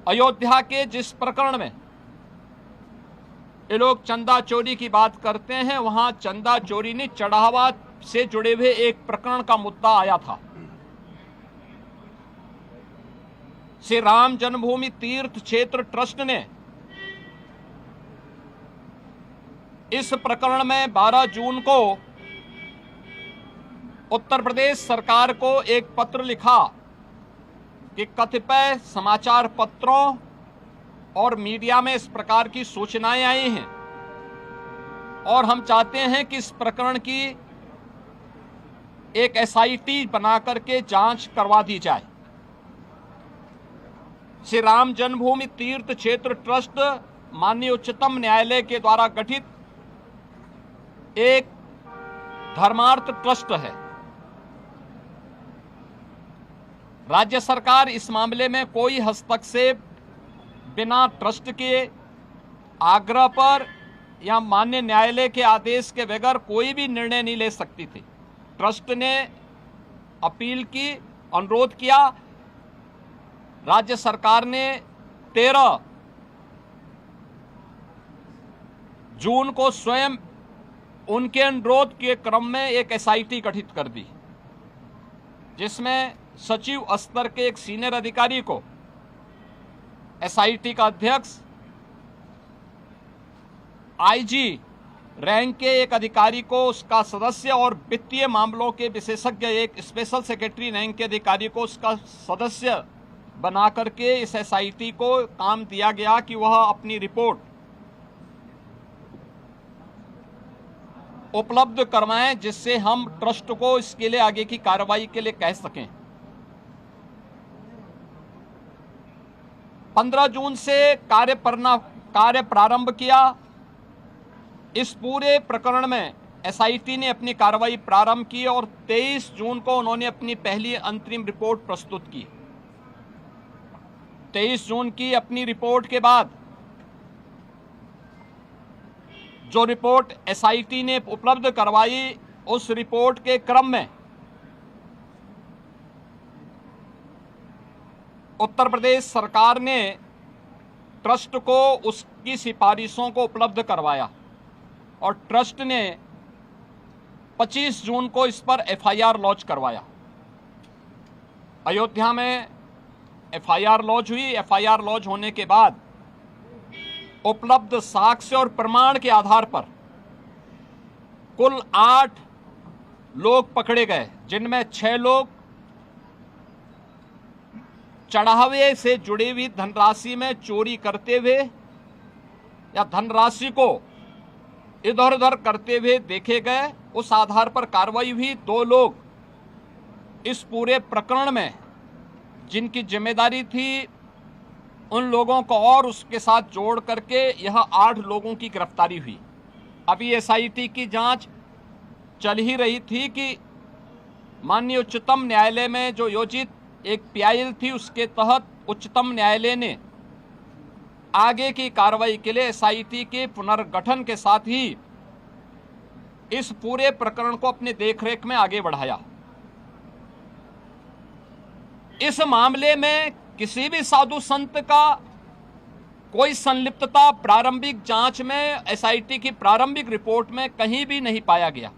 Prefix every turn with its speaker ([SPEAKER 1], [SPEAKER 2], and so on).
[SPEAKER 1] अयोध्या के जिस प्रकरण में ये लोग चंदा चोरी की बात करते हैं, वहां चंदा चोरी नहीं, चढ़ावा से जुड़े हुए एक प्रकरण का मुद्दा आया था। श्री राम जन्मभूमि तीर्थ क्षेत्र ट्रस्ट ने इस प्रकरण में 12 जून को उत्तर प्रदेश सरकार को एक पत्र लिखा कि कतिपय समाचार पत्रों और मीडिया में इस प्रकार की सूचनाएं आई हैं और हम चाहते हैं कि इस प्रकरण की एक एसआईटी बना करके जांच करवा दी जाए। श्री राम जन्मभूमि तीर्थ क्षेत्र ट्रस्ट माननीय उच्चतम न्यायालय के द्वारा गठित एक धर्मार्थ ट्रस्ट है। राज्य सरकार इस मामले में कोई हस्तक्षेप बिना ट्रस्ट के आग्रह पर या माननीय न्यायालय के आदेश के बगैर कोई भी निर्णय नहीं ले सकती थी। ट्रस्ट ने अपील की, अनुरोध किया, राज्य सरकार ने 13 जून को स्वयं उनके अनुरोध के क्रम में एक एसआईटी गठित कर दी, जिसमें सचिव स्तर के एक सीनियर अधिकारी को एसआईटी का अध्यक्ष, आईजी रैंक के एक अधिकारी को उसका सदस्य और वित्तीय मामलों के विशेषज्ञ एक स्पेशल सेक्रेटरी रैंक के अधिकारी को उसका सदस्य बना करके इस एसआईटी को काम दिया गया कि वह अपनी रिपोर्ट उपलब्ध करवाएं, जिससे हम ट्रस्ट को इसके लिए आगे की कार्रवाई के लिए कह सकें। 15 जून से कार्य प्रारंभ किया। इस पूरे प्रकरण में एसआईटी ने अपनी कार्रवाई प्रारंभ की और 23 जून को उन्होंने अपनी पहली अंतरिम रिपोर्ट प्रस्तुत की। 23 जून की अपनी रिपोर्ट के बाद जो रिपोर्ट एसआईटी ने उपलब्ध करवाई, उस रिपोर्ट के क्रम में उत्तर प्रदेश सरकार ने ट्रस्ट को उसकी सिफारिशों को उपलब्ध करवाया और ट्रस्ट ने 25 जून को इस पर एफआईआर लॉन्च करवाया। अयोध्या में एफआईआर लॉन्च हुई। एफआईआर लॉन्च होने के बाद उपलब्ध साक्ष्य और प्रमाण के आधार पर कुल 8 लोग पकड़े गए, जिनमें 6 लोग चढ़ावे से जुड़ी हुई धनराशि में चोरी करते हुए या धनराशि को इधर उधर करते हुए देखे गए। उस आधार पर कार्रवाई हुई। 2 लोग इस पूरे प्रकरण में जिनकी जिम्मेदारी थी, उन लोगों को और उसके साथ जोड़ करके यह 8 लोगों की गिरफ्तारी हुई। अभी एसआईटी की जांच चल ही रही थी कि माननीय उच्चतम न्यायालय में जो योजित एक पीआईएल थी, उसके तहत उच्चतम न्यायालय ने आगे की कार्रवाई के लिए एसआईटी के पुनर्गठन के साथ ही इस पूरे प्रकरण को अपनी देखरेख में आगे बढ़ाया। इस मामले में किसी भी साधु संत का कोई संलिप्तता प्रारंभिक जांच में एसआईटी की प्रारंभिक रिपोर्ट में कहीं भी नहीं पाया गया।